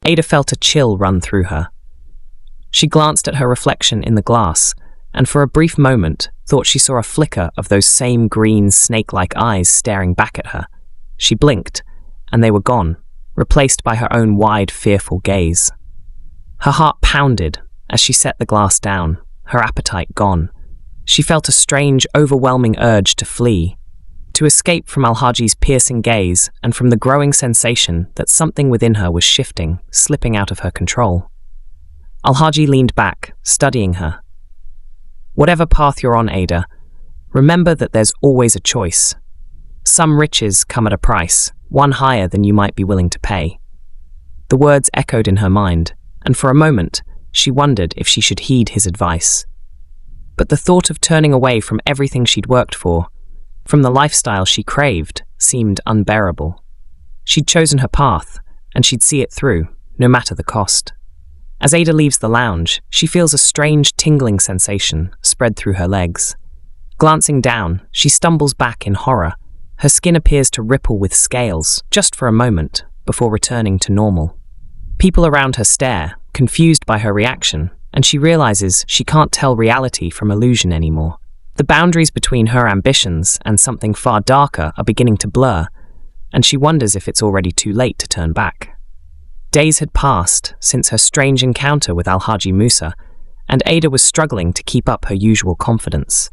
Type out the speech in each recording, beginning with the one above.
Ada felt a chill run through her. She glanced at her reflection in the glass, and for a brief moment thought she saw a flicker of those same green, snake-like eyes staring back at her. She blinked, and they were gone, replaced by her own wide, fearful gaze. Her heart pounded as she set the glass down, her appetite gone. She felt a strange, overwhelming urge to flee, to escape from Alhaji's piercing gaze and from the growing sensation that something within her was shifting, slipping out of her control. Alhaji leaned back, studying her. Whatever path you're on, Ada, remember that there's always a choice. Some riches come at a price, one higher than you might be willing to pay. The words echoed in her mind, and for a moment, she wondered if she should heed his advice. But the thought of turning away from everything she'd worked for, from the lifestyle she craved, seemed unbearable. She'd chosen her path, and she'd see it through, no matter the cost. As Ada leaves the lounge, she feels a strange tingling sensation spread through her legs. Glancing down, she stumbles back in horror. Her skin appears to ripple with scales, just for a moment, before returning to normal. People around her stare, confused by her reaction, and she realizes she can't tell reality from illusion anymore. The boundaries between her ambitions and something far darker are beginning to blur, and she wonders if it's already too late to turn back. Days had passed since her strange encounter with Alhaji Musa, and Ada was struggling to keep up her usual confidence.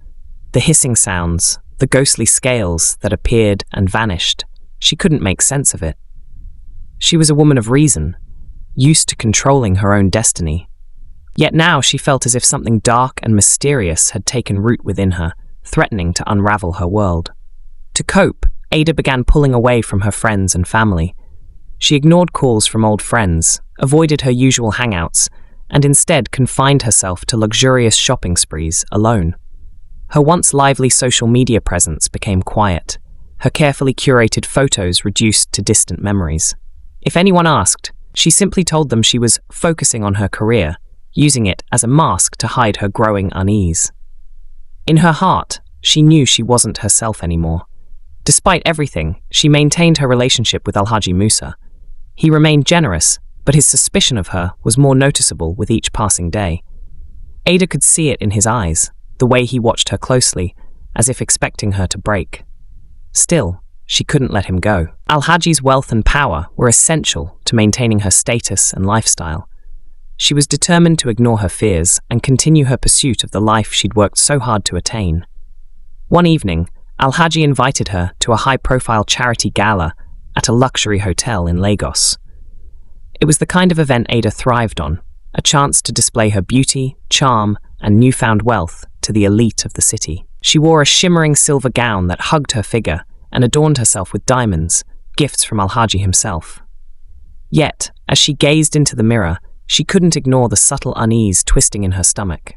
The hissing sounds, the ghostly scales that appeared and vanished, she couldn't make sense of it. She was a woman of reason, used to controlling her own destiny. Yet now she felt as if something dark and mysterious had taken root within her, threatening to unravel her world. To cope, Ada began pulling away from her friends and family. She ignored calls from old friends, avoided her usual hangouts, and instead confined herself to luxurious shopping sprees alone. Her once lively social media presence became quiet, her carefully curated photos reduced to distant memories. If anyone asked, she simply told them she was focusing on her career, using it as a mask to hide her growing unease. In her heart, she knew she wasn't herself anymore. Despite everything, she maintained her relationship with Alhaji Musa. He remained generous, but his suspicion of her was more noticeable with each passing day. Ada could see it in his eyes, the way he watched her closely, as if expecting her to break. Still, she couldn't let him go. Alhaji's wealth and power were essential to maintaining her status and lifestyle. She was determined to ignore her fears and continue her pursuit of the life she'd worked so hard to attain. One evening, Alhaji invited her to a high-profile charity gala at a luxury hotel in Lagos. It was the kind of event Ada thrived on, a chance to display her beauty, charm, and newfound wealth to the elite of the city. She wore a shimmering silver gown that hugged her figure and adorned herself with diamonds, gifts from Alhaji himself. Yet, as she gazed into the mirror, she couldn't ignore the subtle unease twisting in her stomach.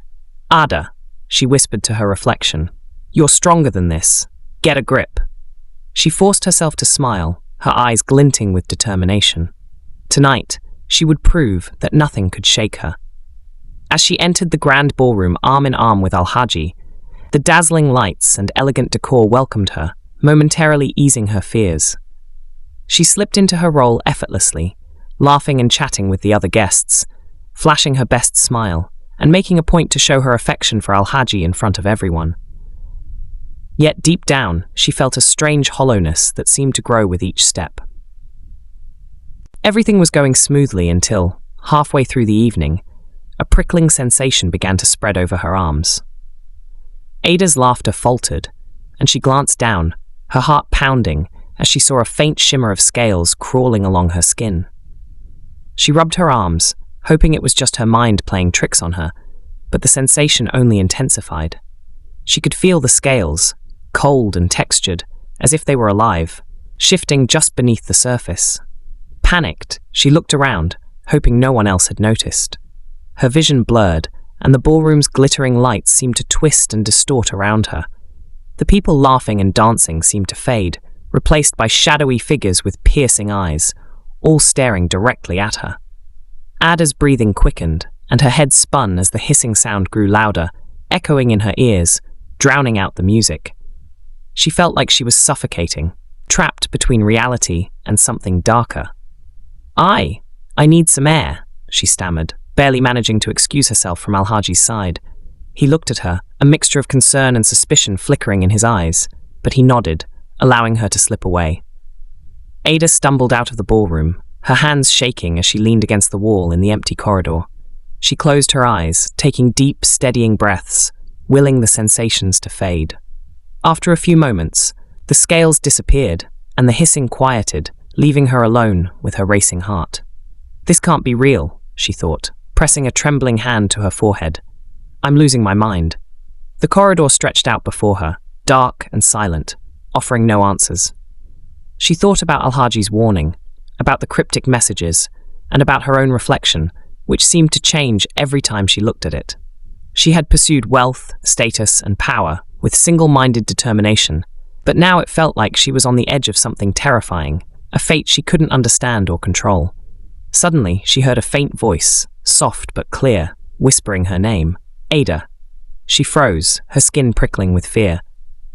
"Ada," she whispered to her reflection, "you're stronger than this. Get a grip." She forced herself to smile, her eyes glinting with determination. Tonight, she would prove that nothing could shake her. As she entered the grand ballroom arm in arm with Alhaji, the dazzling lights and elegant decor welcomed her, momentarily easing her fears. She slipped into her role effortlessly, laughing and chatting with the other guests, flashing her best smile, and making a point to show her affection for Alhaji in front of everyone. Yet deep down, she felt a strange hollowness that seemed to grow with each step. Everything was going smoothly until, halfway through the evening, a prickling sensation began to spread over her arms. Ada's laughter faltered, and she glanced down, her heart pounding, as she saw a faint shimmer of scales crawling along her skin. She rubbed her arms, hoping it was just her mind playing tricks on her, but the sensation only intensified. She could feel the scales, cold and textured, as if they were alive, shifting just beneath the surface. Panicked, she looked around, hoping no one else had noticed. Her vision blurred, and the ballroom's glittering lights seemed to twist and distort around her. The people laughing and dancing seemed to fade, replaced by shadowy figures with piercing eyes, all staring directly at her. Ada's breathing quickened, and her head spun as the hissing sound grew louder, echoing in her ears, drowning out the music. She felt like she was suffocating, trapped between reality and something darker. I need some air, she stammered, barely managing to excuse herself from Alhaji's side. He looked at her, a mixture of concern and suspicion flickering in his eyes, but he nodded, allowing her to slip away. Ada stumbled out of the ballroom, her hands shaking as she leaned against the wall in the empty corridor. She closed her eyes, taking deep, steadying breaths, willing the sensations to fade. After a few moments, the scales disappeared and the hissing quieted, leaving her alone with her racing heart. This can't be real, she thought, pressing a trembling hand to her forehead. I'm losing my mind. The corridor stretched out before her, dark and silent, offering no answers. She thought about Alhaji's warning, about the cryptic messages, and about her own reflection, which seemed to change every time she looked at it. She had pursued wealth, status, and power with single-minded determination, but now it felt like she was on the edge of something terrifying, a fate she couldn't understand or control. Suddenly, she heard a faint voice, soft but clear, whispering her name, Ada. She froze, her skin prickling with fear.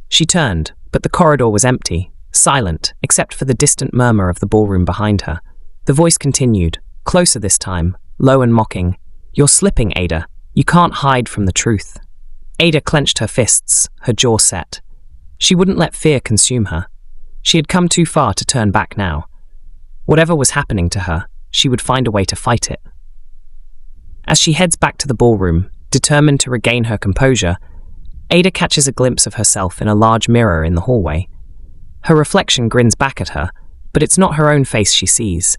She turned, but the corridor was empty, silent, except for the distant murmur of the ballroom behind her. The voice continued, closer this time, low and mocking. You're slipping, Ada. You can't hide from the truth. Ada clenched her fists, her jaw set. She wouldn't let fear consume her. She had come too far to turn back now. Whatever was happening to her, she would find a way to fight it. As she heads back to the ballroom, determined to regain her composure, Ada catches a glimpse of herself in a large mirror in the hallway. Her reflection grins back at her, but it's not her own face she sees.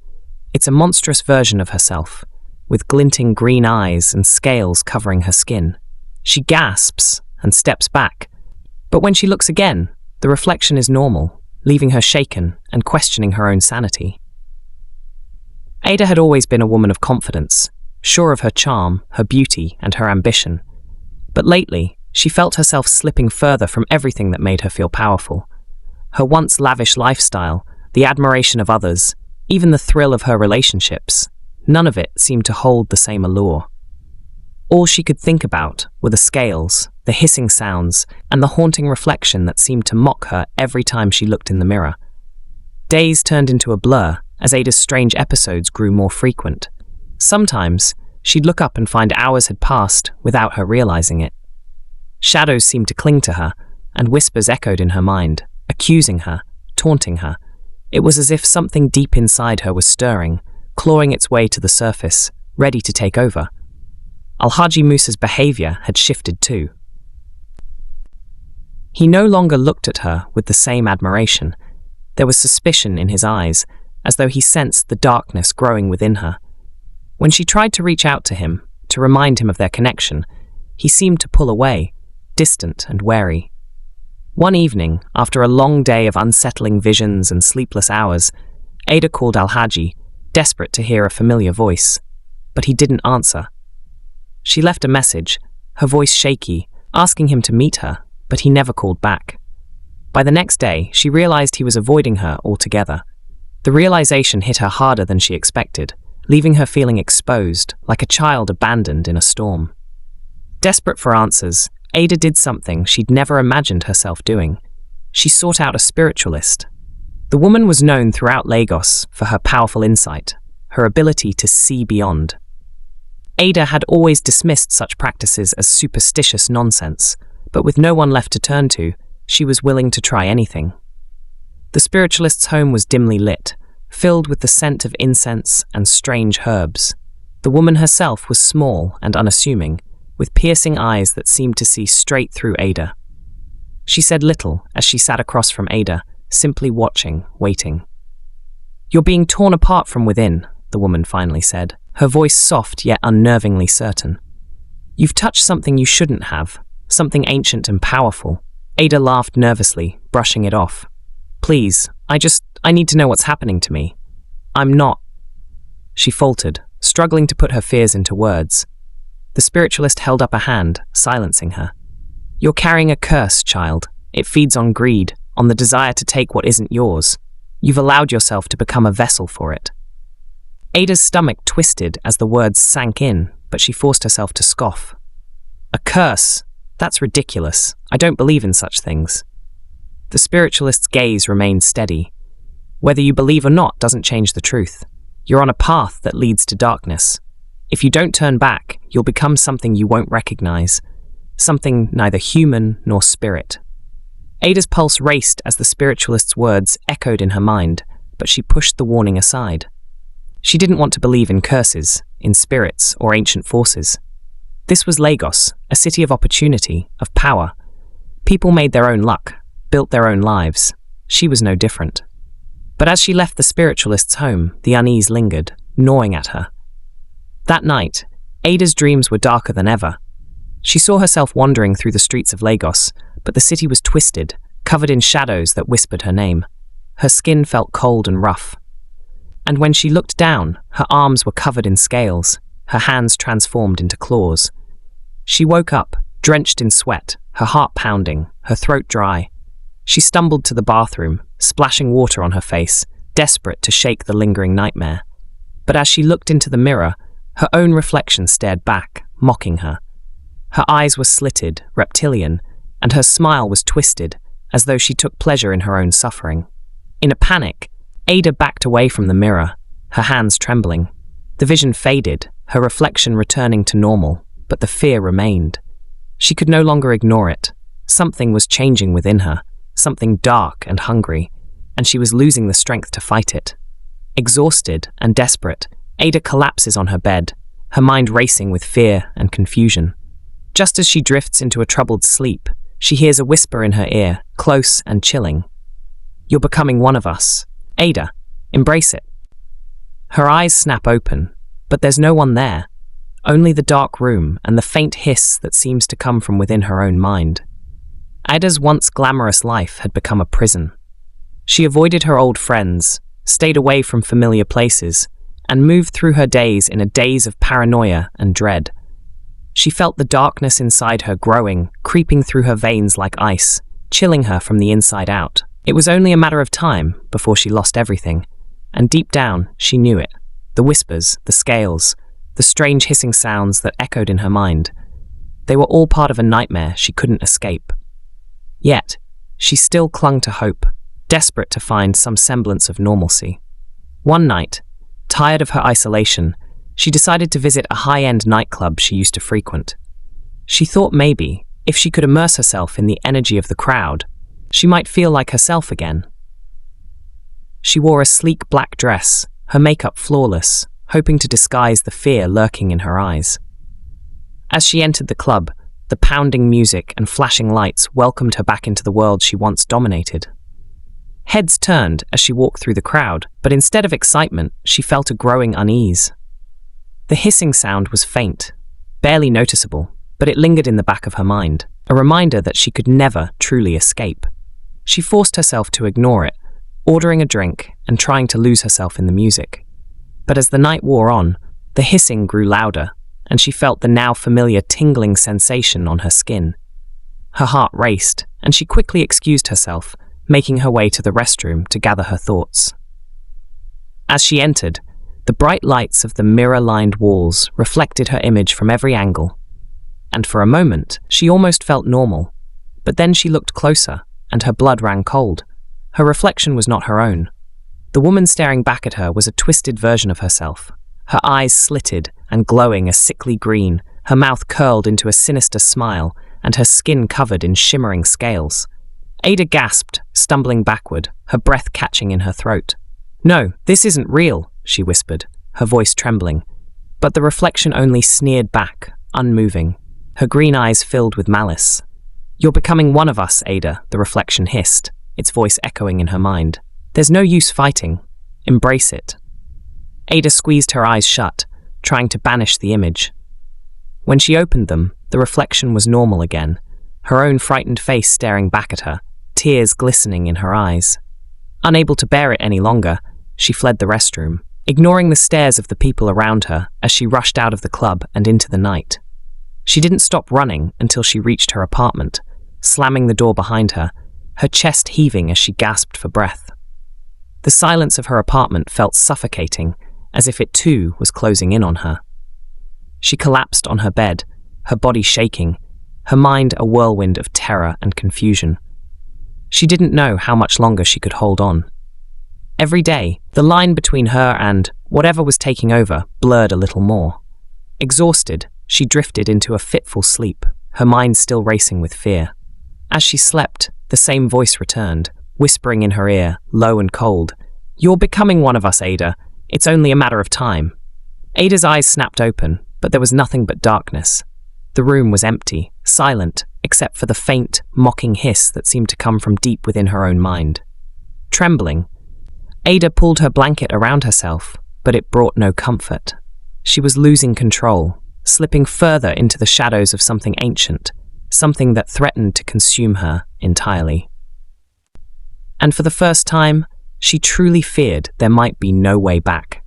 It's a monstrous version of herself, with glinting green eyes and scales covering her skin. She gasps and steps back, but when she looks again, the reflection is normal, leaving her shaken and questioning her own sanity. Ada had always been a woman of confidence, sure of her charm, her beauty, and her ambition. But lately, she felt herself slipping further from everything that made her feel powerful. Her once lavish lifestyle, the admiration of others, even the thrill of her relationships, none of it seemed to hold the same allure. All she could think about were the scales, the hissing sounds, and the haunting reflection that seemed to mock her every time she looked in the mirror. Days turned into a blur as Ada's strange episodes grew more frequent. Sometimes, she'd look up and find hours had passed without her realizing it. Shadows seemed to cling to her, and whispers echoed in her mind, accusing her, taunting her. It was as if something deep inside her was stirring, clawing its way to the surface, ready to take over. Alhaji Musa's behavior had shifted too. He no longer looked at her with the same admiration. There was suspicion in his eyes, as though he sensed the darkness growing within her. When she tried to reach out to him, to remind him of their connection, he seemed to pull away, distant and wary. One evening, after a long day of unsettling visions and sleepless hours, Ada called Alhaji, desperate to hear a familiar voice, but he didn't answer. She left a message, her voice shaky, asking him to meet her, but he never called back. By the next day, she realized he was avoiding her altogether. The realization hit her harder than she expected, leaving her feeling exposed, like a child abandoned in a storm. Desperate for answers, Ada did something she'd never imagined herself doing. She sought out a spiritualist. The woman was known throughout Lagos for her powerful insight, her ability to see beyond. Ada had always dismissed such practices as superstitious nonsense, but with no one left to turn to, she was willing to try anything. The spiritualist's home was dimly lit, filled with the scent of incense and strange herbs. The woman herself was small and unassuming, with piercing eyes that seemed to see straight through Ada. She said little as she sat across from Ada, simply watching, waiting. "You're being torn apart from within," the woman finally said, her voice soft yet unnervingly certain. "You've touched something you shouldn't have, something ancient and powerful." Ada laughed nervously, brushing it off. "Please, I need to know what's happening to me. I'm not..." She faltered, struggling to put her fears into words. The spiritualist held up a hand, silencing her. "You're carrying a curse, child. It feeds on greed, on the desire to take what isn't yours. You've allowed yourself to become a vessel for it." Ada's stomach twisted as the words sank in, but she forced herself to scoff. "A curse? That's ridiculous. I don't believe in such things." The spiritualist's gaze remained steady. "Whether you believe or not doesn't change the truth. You're on a path that leads to darkness. If you don't turn back, you'll become something you won't recognize, something neither human nor spirit. Ada's pulse raced as the spiritualist's words echoed in her mind, but she pushed the warning aside. She didn't want to believe in curses, in spirits, or ancient forces. This was Lagos, a city of opportunity, of power. People made their own luck, built their own lives. She was no different. But as she left the spiritualist's home, the unease lingered, gnawing at her. That night, Ada's dreams were darker than ever. She saw herself wandering through the streets of Lagos, but the city was twisted, covered in shadows that whispered her name. Her skin felt cold and rough. And when she looked down, her arms were covered in scales, her hands transformed into claws. She woke up, drenched in sweat, her heart pounding, her throat dry. She stumbled to the bathroom, splashing water on her face, desperate to shake the lingering nightmare. But as she looked into the mirror, her own reflection stared back, mocking her. Her eyes were slitted, reptilian, and her smile was twisted, as though she took pleasure in her own suffering. In a panic, Ada backed away from the mirror, her hands trembling. The vision faded, her reflection returning to normal, but the fear remained. She could no longer ignore it. Something was changing within her, something dark and hungry, and she was losing the strength to fight it. Exhausted and desperate, Ada collapses on her bed, her mind racing with fear and confusion. Just as she drifts into a troubled sleep, she hears a whisper in her ear, close and chilling. "You're becoming one of us. Ada, embrace it." Her eyes snap open, but there's no one there, only the dark room and the faint hiss that seems to come from within her own mind. Ada's once glamorous life had become a prison. She avoided her old friends, stayed away from familiar places, and moved through her days in a daze of paranoia and dread. She felt the darkness inside her growing, creeping through her veins like ice, chilling her from the inside out. It was only a matter of time before she lost everything, and deep down she knew it. The whispers, the scales, the strange hissing sounds that echoed in her mind. They were all part of a nightmare she couldn't escape. Yet, she still clung to hope, desperate to find some semblance of normalcy. One night, tired of her isolation, she decided to visit a high-end nightclub she used to frequent. She thought maybe, if she could immerse herself in the energy of the crowd, she might feel like herself again. She wore a sleek black dress, her makeup flawless, hoping to disguise the fear lurking in her eyes. As she entered the club, the pounding music and flashing lights welcomed her back into the world she once dominated. Heads turned as she walked through the crowd, but instead of excitement, she felt a growing unease. The hissing sound was faint, barely noticeable, but it lingered in the back of her mind, a reminder that she could never truly escape. She forced herself to ignore it, ordering a drink and trying to lose herself in the music. But as the night wore on, the hissing grew louder, and she felt the now familiar tingling sensation on her skin. Her heart raced, and she quickly excused herself, making her way to the restroom to gather her thoughts. As she entered, the bright lights of the mirror-lined walls reflected her image from every angle, and for a moment she almost felt normal. But then she looked closer, and her blood ran cold. Her reflection was not her own. The woman staring back at her was a twisted version of herself, her eyes slitted and glowing a sickly green, her mouth curled into a sinister smile, and her skin covered in shimmering scales. Ada gasped, stumbling backward, her breath catching in her throat. "No, this isn't real," she whispered, her voice trembling. But the reflection only sneered back, unmoving, her green eyes filled with malice. "You're becoming one of us, Ada," the reflection hissed, its voice echoing in her mind. "There's no use fighting. Embrace it." Ada squeezed her eyes shut, trying to banish the image. When she opened them, the reflection was normal again, her own frightened face staring back at her, tears glistening in her eyes. Unable to bear it any longer, she fled the restroom, ignoring the stares of the people around her as she rushed out of the club and into the night. She didn't stop running until she reached her apartment, slamming the door behind her, her chest heaving as she gasped for breath. The silence of her apartment felt suffocating, as if it too was closing in on her. She collapsed on her bed, her body shaking, her mind a whirlwind of terror and confusion. She didn't know how much longer she could hold on. Every day, the line between her and Whatever was taking over blurred a little more. Exhausted, she drifted into a fitful sleep, her mind still racing with fear. As she slept, the same voice returned, whispering in her ear, low and cold, "You're becoming one of us, Ada. It's only a matter of time." Ada's eyes snapped open, but there was nothing but darkness. The room was empty, silent, except for the faint, mocking hiss that seemed to come from deep within her own mind. Trembling, Ada pulled her blanket around herself, but it brought no comfort. She was losing control, slipping further into the shadows of something ancient, something that threatened to consume her entirely. And for the first time, she truly feared there might be no way back.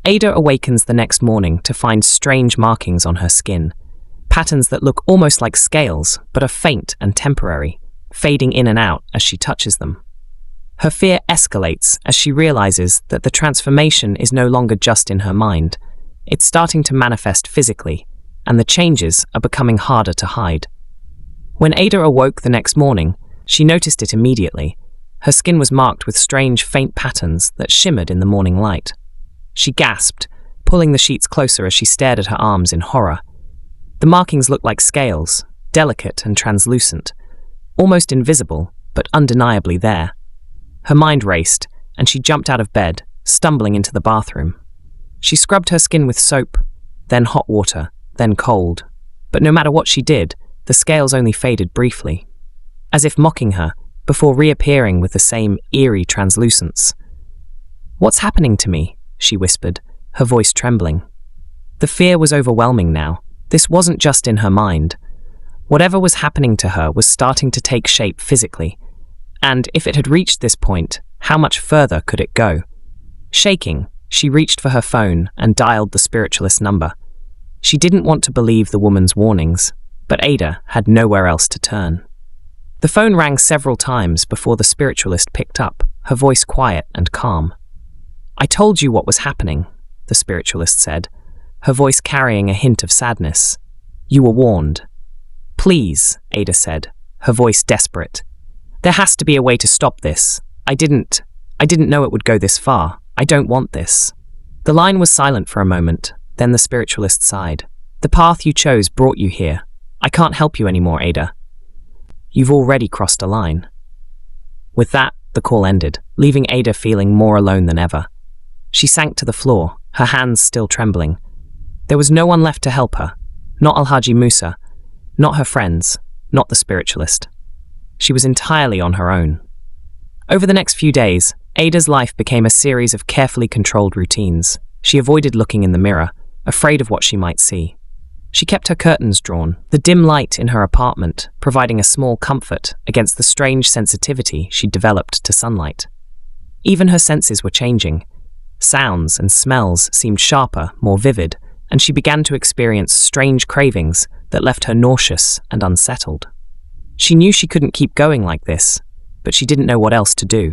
Ada awakens the next morning to find strange markings on her skin, patterns that look almost like scales but are faint and temporary, fading in and out as she touches them. Her fear escalates as she realizes that the transformation is no longer just in her mind. It's starting to manifest physically, and the changes are becoming harder to hide. When Ada awoke the next morning, she noticed it immediately. Her skin was marked with strange, faint patterns that shimmered in the morning light. She gasped, pulling the sheets closer as she stared at her arms in horror. The markings looked like scales, delicate and translucent, almost invisible, but undeniably there. Her mind raced, and she jumped out of bed, stumbling into the bathroom. She scrubbed her skin with soap, then hot water, then cold. But no matter what she did, the scales only faded briefly, as if mocking her, before reappearing with the same eerie translucence. "What's happening to me?" she whispered, her voice trembling. The fear was overwhelming now. This wasn't just in her mind. Whatever was happening to her was starting to take shape physically. And if it had reached this point, how much further could it go? Shaking, she reached for her phone and dialed the spiritualist number. She didn't want to believe the woman's warnings, but Ada had nowhere else to turn. The phone rang several times before the spiritualist picked up, her voice quiet and calm. "I told you what was happening," the spiritualist said, her voice carrying a hint of sadness. "You were warned." "Please," Ada said, her voice desperate. "There has to be a way to stop this. I didn't know it would go this far. I don't want this." The line was silent for a moment, then the spiritualist sighed. "The path you chose brought you here. I can't help you anymore, Ada. You've already crossed a line." With that, the call ended, leaving Ada feeling more alone than ever. She sank to the floor, her hands still trembling. There was no one left to help her. Not Alhaji Musa, not her friends, not the spiritualist. She was entirely on her own. Over the next few days, Ada's life became a series of carefully controlled routines. She avoided looking in the mirror, afraid of what she might see. She kept her curtains drawn, the dim light in her apartment providing a small comfort against the strange sensitivity she'd developed to sunlight. Even her senses were changing. Sounds and smells seemed sharper, more vivid, and she began to experience strange cravings that left her nauseous and unsettled. She knew she couldn't keep going like this, but she didn't know what else to do.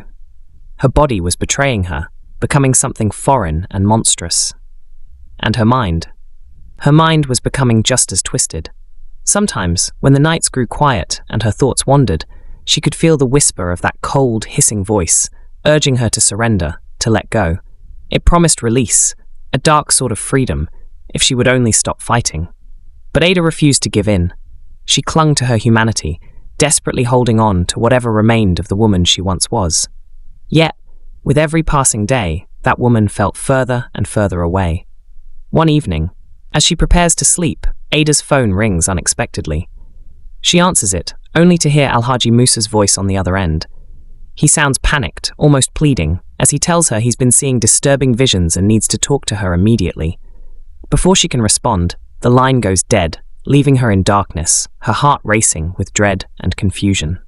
Her body was betraying her, becoming something foreign and monstrous. And her mind. Her mind was becoming just as twisted. Sometimes, when the nights grew quiet and her thoughts wandered, she could feel the whisper of that cold, hissing voice, urging her to surrender, to let go. It promised release, a dark sort of freedom, if she would only stop fighting. But Ada refused to give in. She clung to her humanity, desperately holding on to whatever remained of the woman she once was. Yet, with every passing day, that woman felt further and further away. One evening, as she prepares to sleep, Ada's phone rings unexpectedly. She answers it, only to hear Alhaji Musa's voice on the other end. He sounds panicked, almost pleading, as he tells her he's been seeing disturbing visions and needs to talk to her immediately. Before she can respond, the line goes dead, leaving her in darkness, her heart racing with dread and confusion.